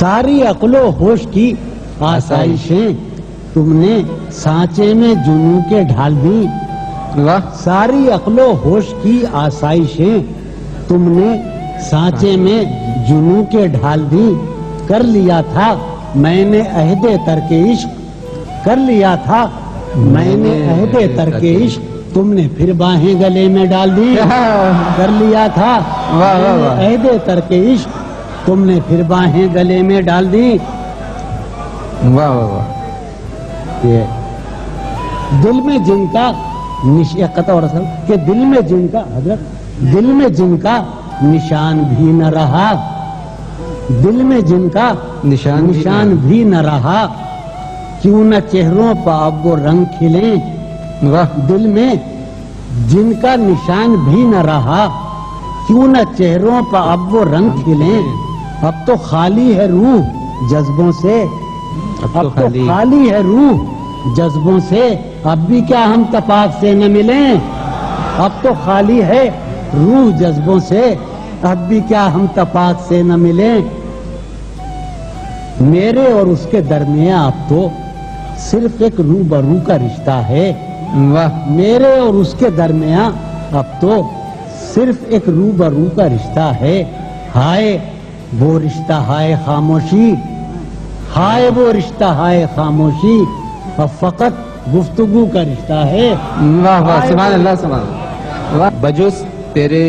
ساری عقل و ہوش کی آسائشیں تم نے سانچے میں جنوں کے ڈھال دی. ساری عقل و ہوش کی آسائشیں تم نے سانچے میں جنوں کے ڈھال دی. کر لیا تھا میں نے عہد ترک عشق، کر لیا تھا میں نے عہد ترک عشق، تم نے پھر باہیں گلے میں ڈال دی. کر لیا تھا عہد ترک عشق، تم نے پھر باہیں گلے میں ڈال دی. واہ واہ واہ. یہ دل میں جن کا اور اصل کہ دل میں جن کا حضرت دل میں جن کا نشان بھی نہ رہا، دل میں جن کا نشان بھی نہ رہا، کیوں نہ چہروں پر اب وہ رنگ کھلیں. دل میں جن کا نشان بھی نہ رہا، کیوں نہ چہروں پر اب وہ رنگ کھلیں. اب تو خالی ہے روح جذبوں سے، اب تو خالی ہے روح جذبوں سے، اب بھی کیا ہم تپاک سے نہ ملیں. اب تو خالی ہے روح جذبوں سے، اب بھی کیا ہم تپاک سے نہ ملیں. میرے اور اس کے درمیان اب تو صرف ایک روبرو کا رشتہ ہے. میرے اور اس کے درمیان اب تو صرف ایک روبرو کا رشتہ ہے. ہائے وہ رشتہ ہائے خاموشی، ہائے وہ رشتہ ہائے خاموشی، اب فقط گفتگو کا رشتہ ہے. واہ واہ سبحان اللہ سبحان اللہ. بجز تیرے